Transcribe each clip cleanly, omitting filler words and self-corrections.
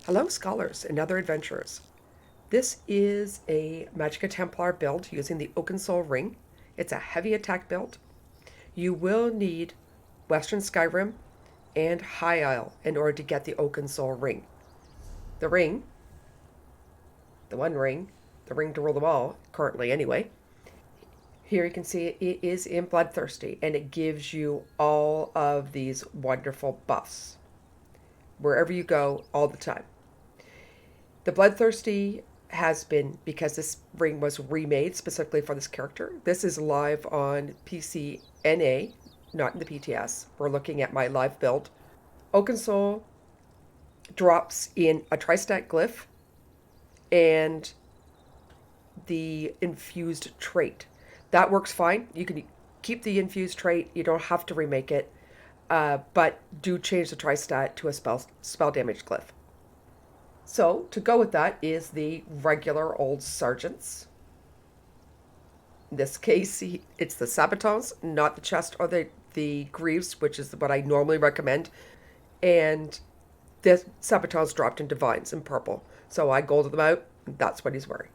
Hello scholars and other adventurers. This is a Magicka Templar build using the Oakensoul ring. It's a heavy attack build. You will need Western Skyrim and High Isle in order to get the Oakensoul ring. The ring, the one ring, the ring to rule them all, currently anyway. Here you can see it is in Bloodthirsty, and it gives you all of these wonderful buffs wherever you go all the time. The Bloodthirsty has been, because this ring was remade specifically for this character, this is live on PC NA, not in the PTS. We're looking at my live build. Oakensoul drops in a tri-stack glyph and the infused trait. That works fine. You can keep the infused trait. You don't have to remake it, but do change the tri-stat to a spell damage glyph. So, to go with that is the regular old sergeants. In this case, it's the Sabatons, not the chest or the greaves, which is what I normally recommend. And the Sabatons dropped in divines in purple. So I golded them out, and that's what he's wearing.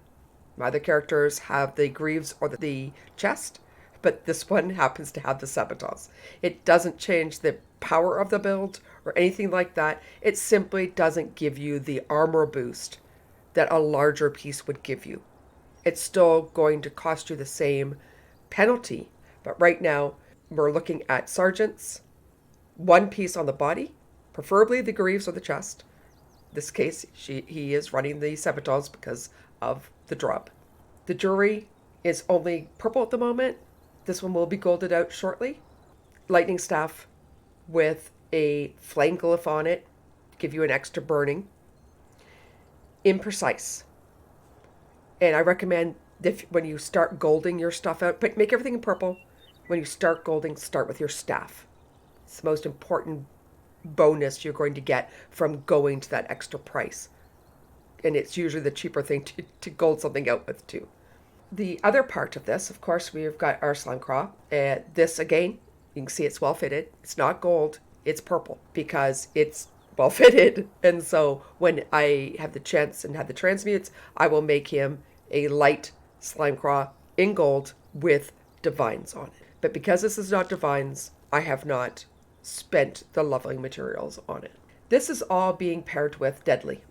My other characters have the greaves or the chest, but this one happens to have the Sabatons. It doesn't change the power of the build or anything like that. It simply doesn't give you the armor boost that a larger piece would give you. It's still going to cost you the same penalty, but right now we're looking at sergeants, one piece on the body, preferably the greaves or the chest. In this case, he is running the Sabatons because of the drop. The jewelry is only purple at the moment. This one will be golded out shortly. Lightning staff with a flame glyph on it to give you an extra burning. Imprecise. And I recommend when you start golding your stuff out, but make everything in purple. When you start golding, start with your staff. It's the most important bonus you're going to get from going to that extra price. And it's usually the cheaper thing to gold something out with too. The other part of this, of course, we've got our Slimecraw. This, again, you can see it's well fitted. It's not gold, it's purple because it's well fitted. And so when I have the chance and have the transmutes, I will make him a light Slimecraw in gold with divines on it. But because this is not divines, I have not spent the leveling materials on it. This is all being paired with Deadly.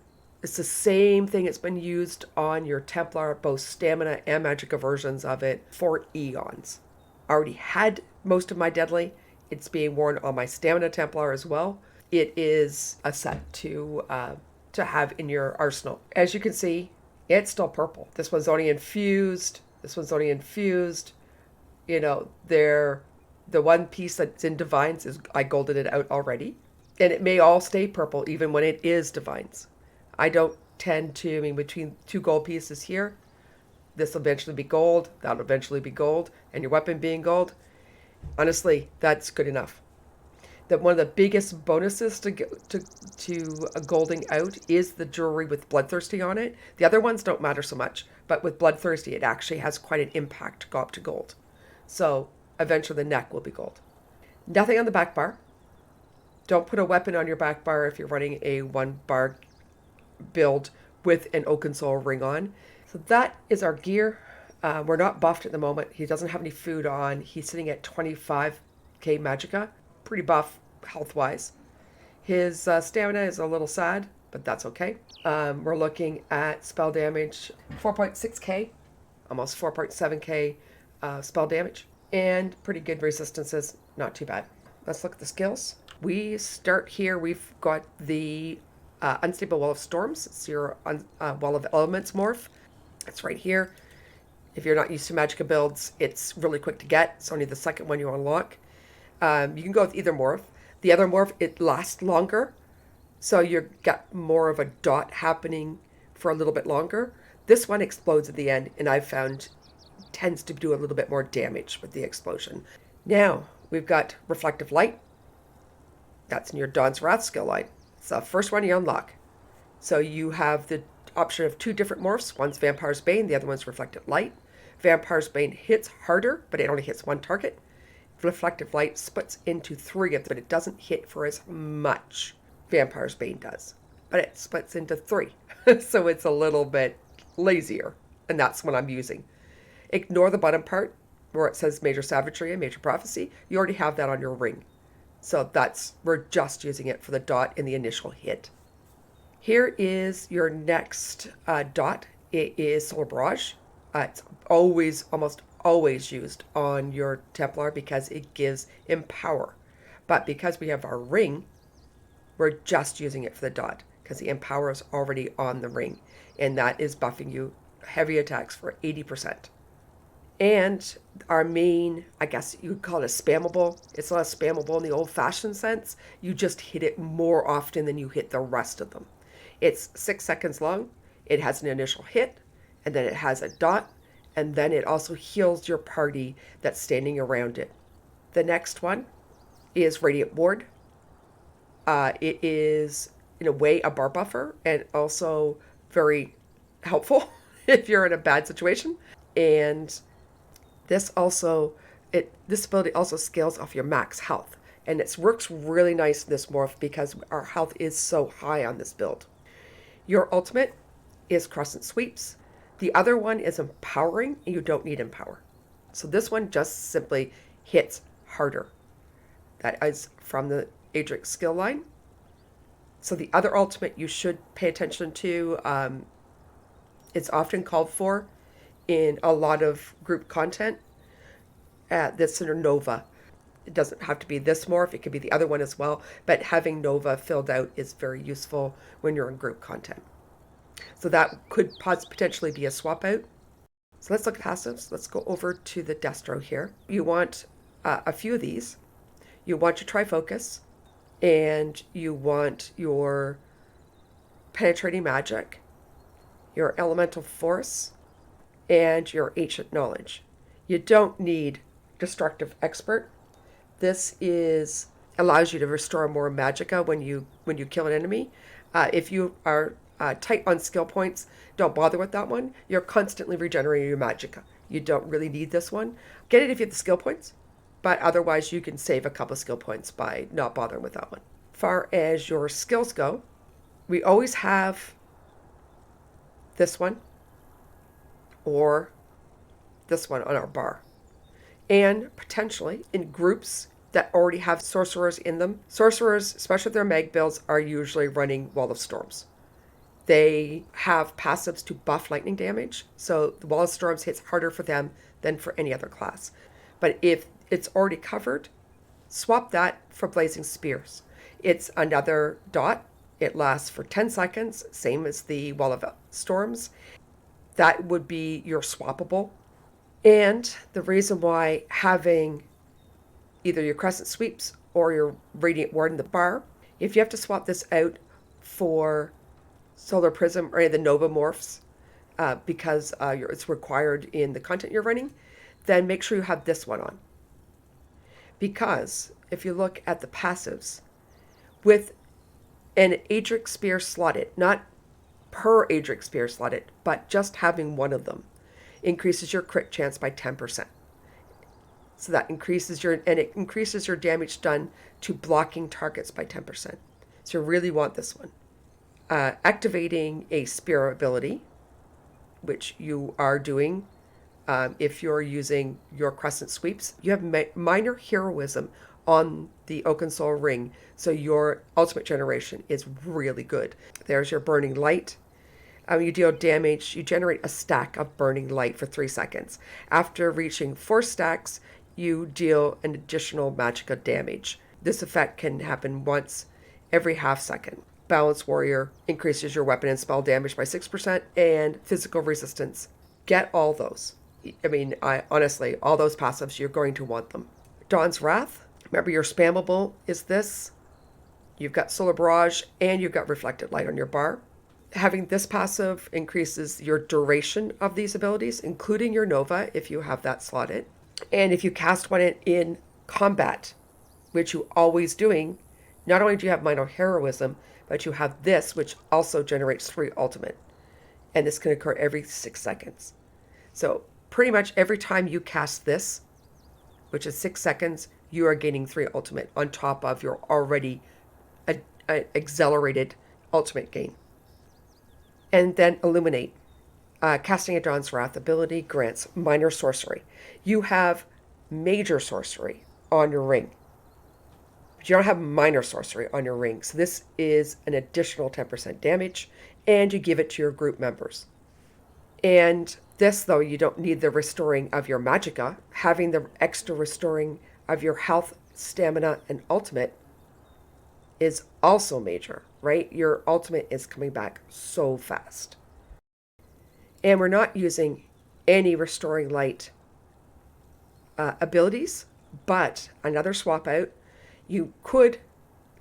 It's the same thing that's been used on your Templar, both stamina and Magicka versions of it, for eons. I already had most of my Deadly. It's being worn on my stamina Templar as well. It is a set to have in your arsenal. As you can see, it's still purple. This one's only infused. This one's only infused. You know, the one piece that's in divines is I golded it out already. And it may all stay purple even when it is divines. I don't tend to, between two gold pieces here, this will eventually be gold, that'll eventually be gold, and your weapon being gold, honestly, that's good enough. One of the biggest bonuses to golding out is the jewelry with Bloodthirsty on it. The other ones don't matter so much, but with Bloodthirsty, it actually has quite an impact to go up to gold. So eventually the neck will be gold. Nothing on the back bar. Don't put a weapon on your back bar if you're running a one bar build with an Oakensoul ring on. So that is our gear. We're not buffed at the moment. He doesn't have any food on. He's sitting at 25k Magicka. Pretty buff health-wise. His stamina is a little sad, but that's okay. We're looking at spell damage, 4.6k, almost 4.7k spell damage, and pretty good resistances, not too bad. Let's look at the skills. We start here. We've got the Unstable Wall of Storms. It's your Wall of Elements morph. It's right here. If you're not used to Magicka builds, it's really quick to get. It's only the second one you unlock. You can go with either morph. The other morph, it lasts longer, so you've got more of a dot happening for a little bit longer. This one explodes at the end, and I've found tends to do a little bit more damage with the explosion. Now, we've got Reflective Light. That's in your Dawn's Wrath skill line. It's the first one you unlock. So you have the option of two different morphs. One's Vampire's Bane, the other one's Reflective Light. Vampire's Bane hits harder, but it only hits one target. Reflective Light splits into three of them, but it doesn't hit for as much. Vampire's Bane does. but it splits into 3. So it's a little bit lazier, and that's what I'm using. Ignore the bottom part where it says Major Savagery and Major Prophecy. You already have that on your ring. So we're just using it for the dot in the initial hit. Here is your next dot. It is Solar Barrage. It's almost always used on your Templar because it gives Empower. But because we have our ring, we're just using it for the dot because the Empower is already on the ring. And that is buffing you heavy attacks for 80%. And our main, I guess you could call it a spammable. It's not a spammable in the old-fashioned sense. You just hit it more often than you hit the rest of them. It's 6 seconds long. It has an initial hit, and then it has a dot, and then it also heals your party that's standing around it. The next one is Radiant Ward. It is, in a way, a bar buffer, and also very helpful if you're in a bad situation. And this ability also scales off your max health, and it works really nice in this morph because our health is so high on this build. Your ultimate is Crescent Sweeps. The other one is Empowering, and you don't need Empower. So this one just simply hits harder. That is from the Adric skill line. So the other ultimate you should pay attention to. It's often called for in a lot of group content. This under Nova. It doesn't have to be this morph, it could be the other one as well, but having Nova filled out is very useful when you're in group content. So that could potentially be a swap out. So let's look at passives. Let's go over to the Destro here. You want a few of these. You want your Trifocus, and you want your Penetrating Magic, your Elemental Force, and your Ancient Knowledge. You don't need Destructive Expert. This allows you to restore more Magicka when you kill an enemy. If you are tight on skill points, don't bother with that one. You're constantly regenerating your Magicka. You don't really need this one. Get it if you have the skill points, but otherwise you can save a couple of skill points by not bothering with that one. Far as your skills go, we always have this one or this one on our bar. And potentially in groups that already have sorcerers in them. Sorcerers, especially if they're mag builds, are usually running Wall of Storms. They have passives to buff lightning damage, so the Wall of Storms hits harder for them than for any other class. But if it's already covered, swap that for Blazing Spears. It's another dot. It lasts for 10 seconds, same as the Wall of Storms. That would be your swappable. And the reason why having either your Crescent Sweeps or your Radiant Ward in the bar, if you have to swap this out for Solar Prism or any of the Nova morphs, because it's required in the content you're running, then make sure you have this one on. Because if you look at the passives, with an Adric Spear slotted, not per Adric Spear slotted, but just having one of them, increases your crit chance by 10%. So that increases it increases your damage done to blocking targets by 10%. So you really want this one. Activating a Spear ability, which you are doing if you're using your Crescent Sweeps. You have minor heroism on the Oakensoul ring, so your ultimate generation is really good. There's your Burning Light. You deal damage, you generate a stack of Burning Light for 3 seconds. After reaching 4 stacks, you deal an additional Magicka damage. This effect can happen once every half second. Balanced Warrior increases your weapon and spell damage by 6% and physical resistance. Get all those. Honestly, all those passives, you're going to want them. Dawn's Wrath. Remember, your spammable is this. You've got Solar Barrage and you've got Reflected Light on your bar. Having this passive increases your duration of these abilities, including your Nova, if you have that slotted. And if you cast one in combat, which you're always doing, not only do you have minor heroism, but you have this, which also generates 3 ultimate. And this can occur every 6 seconds. So pretty much every time you cast this, which is 6 seconds, you are gaining 3 ultimate on top of your already accelerated ultimate gain. And then Illuminate. Casting a Dawn's Wrath ability grants minor sorcery. You have major sorcery on your ring, but you don't have minor sorcery on your ring. So this is an additional 10% damage, and you give it to your group members. And this, though, you don't need the restoring of your Magicka. Having the extra restoring of your health, stamina, and ultimate is also major, right? Your ultimate is coming back so fast. And we're not using any restoring light abilities, but another swap out, you could,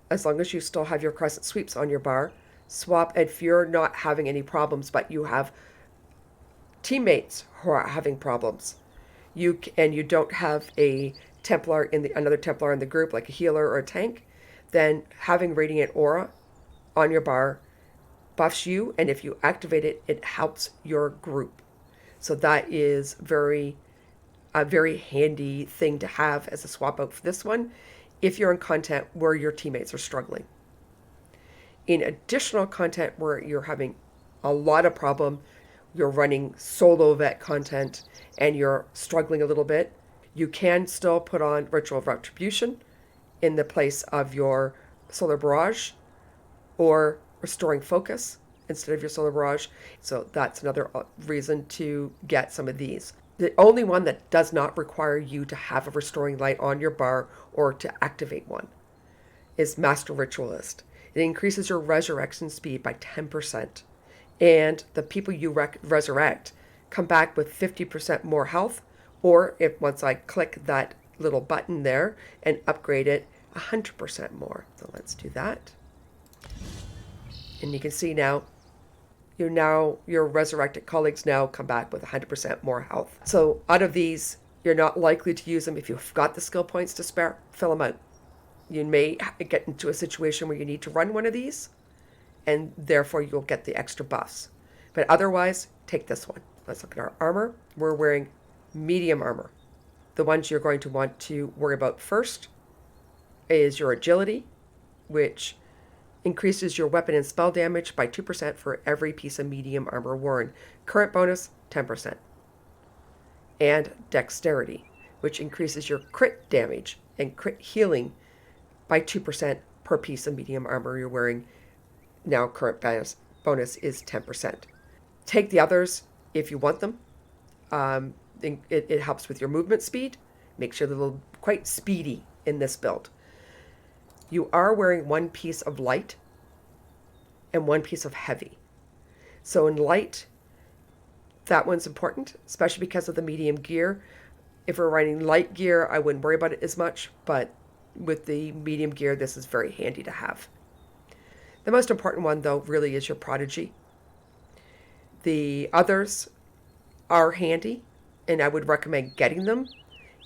as long as you still have your Crescent sweeps on your bar, swap if you're not having any problems, but you have teammates who are having problems. You don't have a Templar another Templar in the group, like a healer or a tank, then having Radiant Aura on your bar buffs you, and if you activate it, it helps your group. So that is a very handy thing to have as a swap out for this one, if you're in content where your teammates are struggling. In additional content where you're having a lot of problem, you're running solo vet content, and you're struggling a little bit, you can still put on Ritual of Retribution in the place of your Solar Barrage, or Restoring Focus instead of your Solar Barrage. So that's another reason to get some of these. The only one that does not require you to have a Restoring Light on your bar or to activate one is Master Ritualist. It increases your resurrection speed by 10%. And the people you resurrect come back with 50% more health, or if once I click that little button there and upgrade it, 100% more. So let's do that. And you can see now, your resurrected colleagues now come back with 100% more health. So out of these, you're not likely to use them if you've got the skill points to spare. Fill them out. You may get into a situation where you need to run one of these, and therefore you'll get the extra buffs. But otherwise, take this one. Let's look at our armor. We're wearing medium armor. The ones you're going to want to worry about first is your agility, which increases your weapon and spell damage by 2% for every piece of medium armor worn. Current bonus, 10%. And dexterity, which increases your crit damage and crit healing by 2% per piece of medium armor you're wearing. Now current bonus is 10%. Take the others if you want them. It helps with your movement speed. Makes you a little quite speedy in this build. You are wearing one piece of light and one piece of heavy. So in light, that one's important, especially because of the medium gear. If we're running light gear, I wouldn't worry about it as much, but with the medium gear, this is very handy to have. The most important one, though, really is your Prodigy. The others are handy, and I would recommend getting them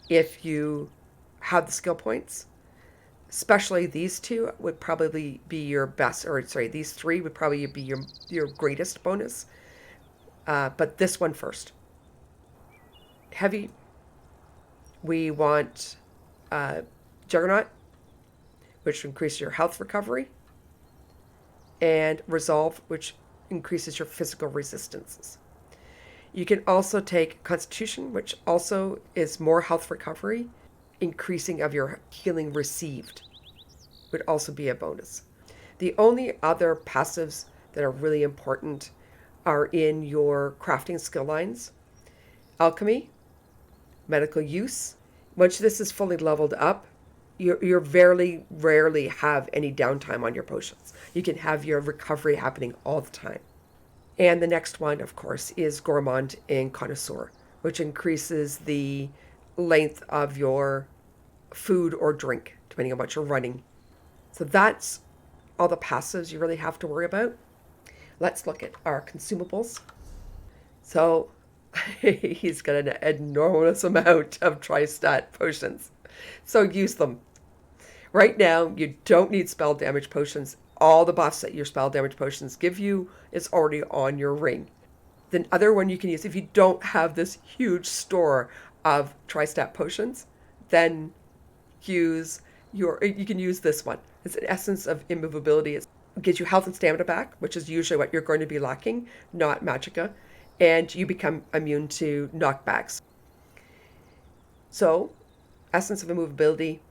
if you have the skill points. Especially these two would probably be your best, these three would probably be your greatest bonus. But this one first. Heavy, we want Juggernaut, which increases your health recovery, and Resolve, which increases your physical resistances. You can also take Constitution, which also is more health recovery, increasing of your healing received would also be a bonus. The only other passives that are really important are in your crafting skill lines. Alchemy, medical use. Once this is fully leveled up, you rarely have any downtime on your potions. You can have your recovery happening all the time. And the next one, of course, is Gourmand and Connoisseur, which increases the length of your food or drink, depending on what you're running. So that's all the passives you really have to worry about. Let's look at our consumables. So he's got an enormous amount of Tri-Stat potions. So use them. Right now, you don't need spell damage potions. All the buffs that your spell damage potions give you is already on your ring. The other one you can use, if you don't have this huge store of Tri-Stat potions, then you can use this one. It's an Essence of Immovability. gives you health and stamina back, which is usually what you're going to be lacking, not Magicka, and you become immune to knockbacks. So, essence of immovability,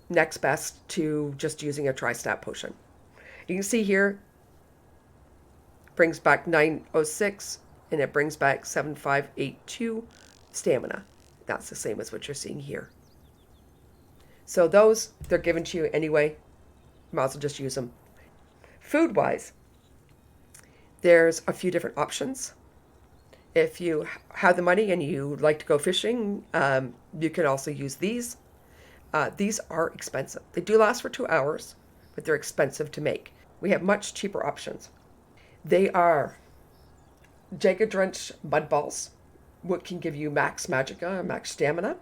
next best to just using a tri-stat potion. You can see here, brings back 906, and it brings back 7582 stamina. That's the same as what you're seeing here. So those, they're given to you anyway. Might as well just use them. Food-wise, there's a few different options. If you have the money and you like to go fishing, you can also use these. These are expensive. They do last for 2 hours, but they're expensive to make. We have much cheaper options. They are Jagga Drenched Mud Balls, what can give you max Magicka, max stamina.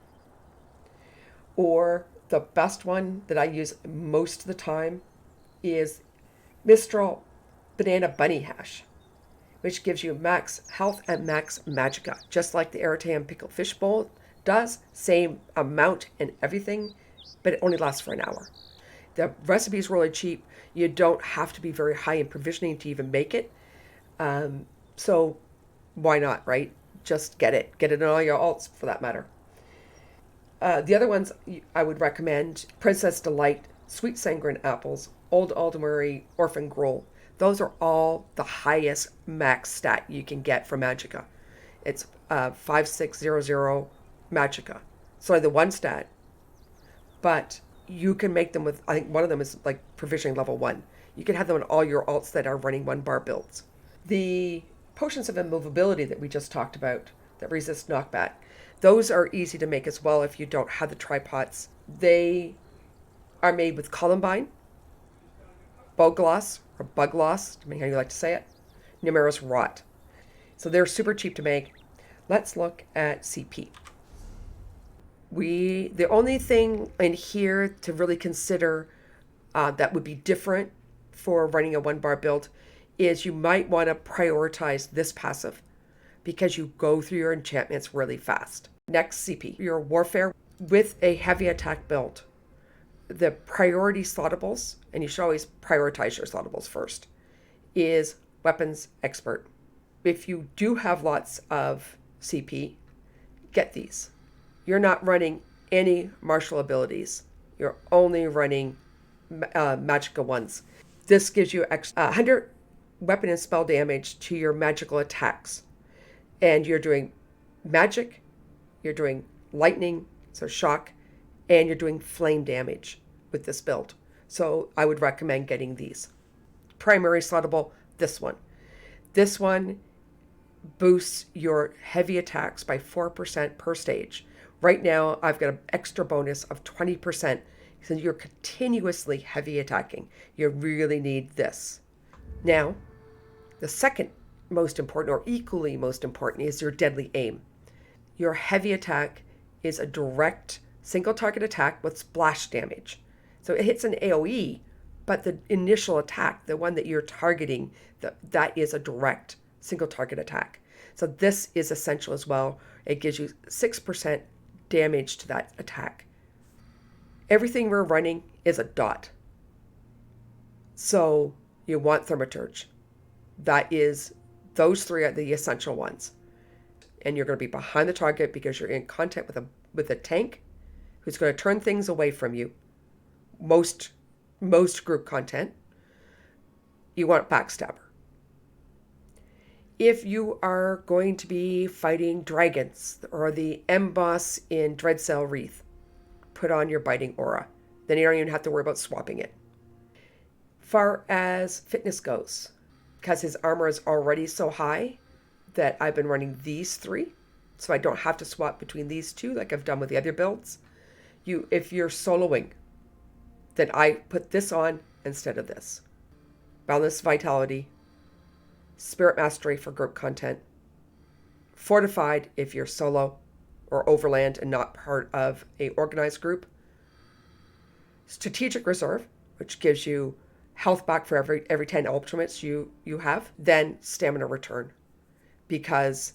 Or the best one that I use most of the time is Mistral Banana Bunny Hash, which gives you max health and max Magicka, just like the Artaeum Prickled Fish Bowl does, same amount and everything, but it only lasts for an hour. The recipe is really cheap. You don't have to be very high in provisioning to even make it. So why not, right? Just get it. Get it in all your alts, for that matter. The other ones I would recommend, Princess Delight, Sweet Sanguine Apples, Old Aldmeri, Orphan Gruel. Those are all the highest max stat you can get for Magicka. It's 5600 Magicka. So the one stat. But you can make them with, I think one of them is like provisioning level 1. You can have them on all your alts that are running 1-bar builds. The potions of immovability that we just talked about that resist knockback, those are easy to make as well if you don't have the tripods. They are made with columbine, bogloss, or bugloss, depending how you like to say it, Numerous Rot. So they're super cheap to make. Let's look at CP. The only thing in here to really consider that would be different for running a 1-bar build is you might want to prioritize this passive because you go through your enchantments really fast. Next, CP. Your warfare with a heavy attack build. The priority slottables, and you should always prioritize your slottables first, is Weapons Expert. If you do have lots of CP, get these. You're not running any martial abilities. You're only running Magicka ones. This gives you 100 weapon and spell damage to your magical attacks. And you're doing magic, you're doing lightning, so shock, and you're doing flame damage with this build. So I would recommend getting these. Primary slottable, this one. This one boosts your heavy attacks by 4% per stage. Right now, I've got an extra bonus of 20% because you're continuously heavy attacking. You really need this. Now, the second most important, or equally most important, is your deadly aim. Your heavy attack is a direct single target attack with splash damage. So it hits an AoE, but the initial attack, the one that you're targeting, that is a direct single target attack. So this is essential as well. It gives you 6% damage to that attack. Everything we're running is a dot. So you want Thurmaturge. Those three are the essential ones. And you're going to be behind the target because you're in contact with a tank who's going to turn things away from you. Most group content. You want Backstabber. If you are going to be fighting dragons or the M-boss in Dreadsail Wreath, put on your Biting Aura. Then you don't even have to worry about swapping it. Far as fitness goes, because his armor is already so high that I've been running these 3, so I don't have to swap between these 2 like I've done with the other builds. If you're soloing, then I put this on instead of this. Boundless Vitality, Spirit Mastery for group content, Fortified if you're solo or overland and not part of a organized group, Strategic Reserve, which gives you health back for every 10 ultimates you have, then Stamina Return, because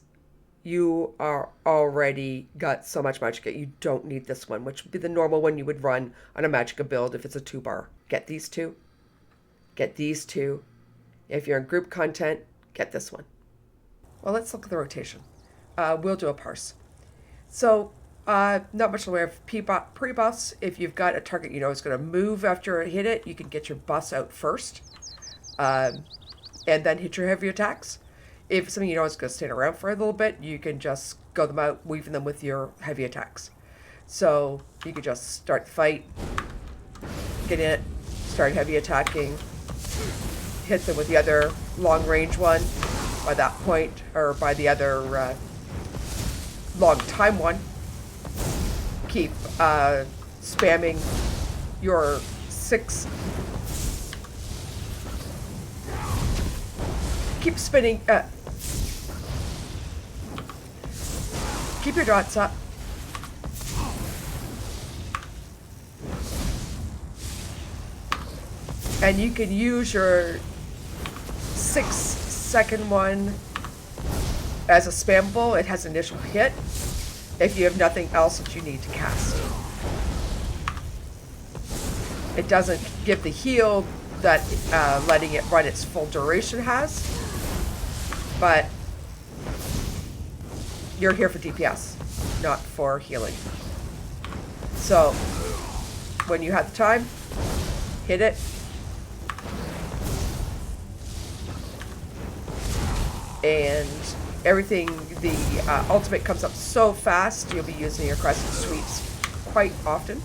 you are already got so much Magicka, you don't need this one, which would be the normal one you would run on a Magicka build if it's a 2-bar. Get these 2. get these two. If you're in group content, get this one. Well, let's look at the rotation. We'll do a parse. So, not much in the way of pre-buffs. If you've got a target you know is going to move after it hit it, you can get your buffs out first. And then hit your heavy attacks. If something you know is going to stand around for a little bit, you can just go them out, weaving them with your heavy attacks. So you could just start the fight, get in it, start heavy attacking, hit them with the other long range one by that point, or by the other long time one. Keep spamming your 6. Keep spinning. Keep your dots up. And you can use your 6-second one as a spammable. It has initial hit if you have nothing else that you need to cast. It doesn't give the heal that letting it run its full duration has, but you're here for DPS, not for healing. So when you have the time, hit it. And everything, the ultimate comes up so fast, you'll be using your Crescent sweeps quite often.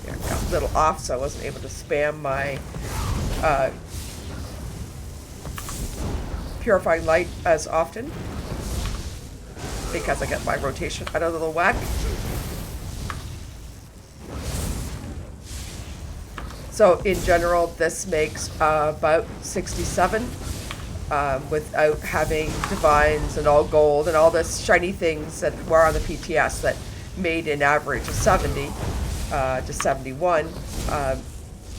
Yeah, got a little off, so I wasn't able to spam my Purifying Light as often, because I get my rotation out of the whack. So in general, this makes about 67 without having divines and all gold and all this shiny things that were on the PTS that made an average of 70 to 71.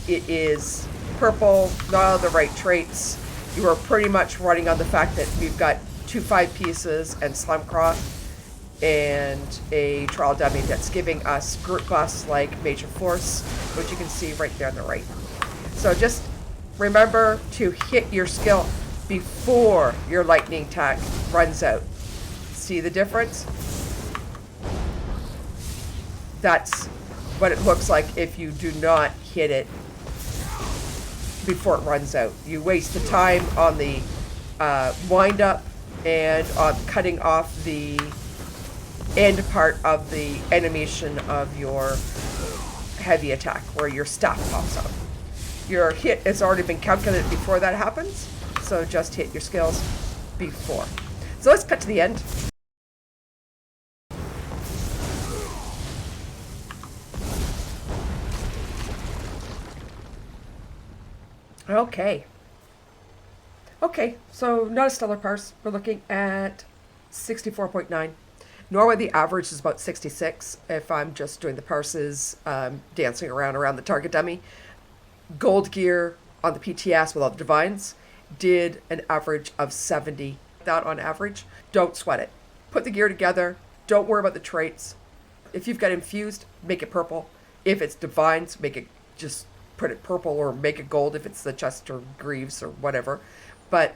It is purple, not all the right traits. You are pretty much running on the fact that we've got 2 5 pieces and Slimecraw and a trial dummy that's giving us group buffs like Major Force, which you can see right there on the right. So just remember to hit your skill before your lightning attack runs out. See the difference? That's what it looks like if you do not hit it before it runs out. You waste the time on the wind up and on cutting off the end part of the animation of your heavy attack where your staff pops up. Your hit has already been calculated before that happens, so just hit your skills before. So let's cut to the end. Okay, so not a stellar parse. We're looking at 64.9. Normally the average is about 66 if I'm just doing the parses, dancing around the target dummy. Gold gear on the PTS with all the divines did an average of 70. That on average, don't sweat it. Put the gear together. Don't worry about the traits. If you've got infused, make it purple. If it's divines, make it just put it purple or make it gold if it's the chest or greaves or whatever. But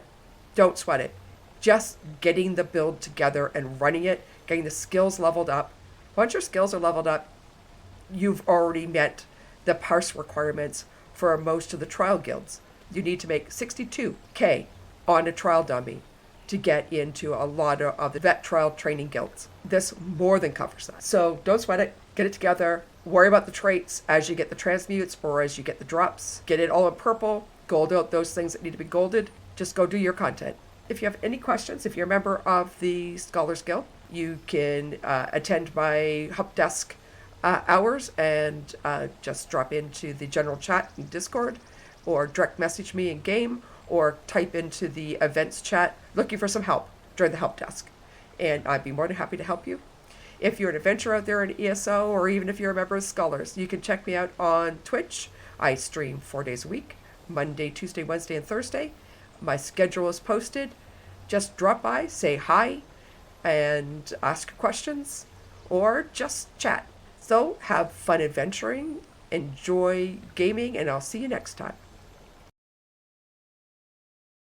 don't sweat it. Just getting the build together and running it, getting the skills leveled up. Once your skills are leveled up, you've already met the parse requirements for most of the trial guilds. You need to make 62k on a trial dummy to get into a lot of the vet trial training guilds. This more than covers that. So don't sweat it. Get it together. Worry about the traits as you get the transmutes or as you get the drops. Get it all in purple. Gold out those things that need to be golded. Just go do your content. If you have any questions, if you're a member of the Scholars Guild, you can attend my help desk hours and just drop into the general chat in Discord, or direct message me in game, or type into the events chat looking for some help during the help desk. And I'd be more than happy to help you. If you're an adventurer out there in ESO, or even if you're a member of Scholars, you can check me out on Twitch. I stream 4 days a week, Monday, Tuesday, Wednesday, and Thursday. My schedule is posted. Just drop by, say hi, and ask questions or just chat. So have fun adventuring, enjoy gaming, and I'll see you next time.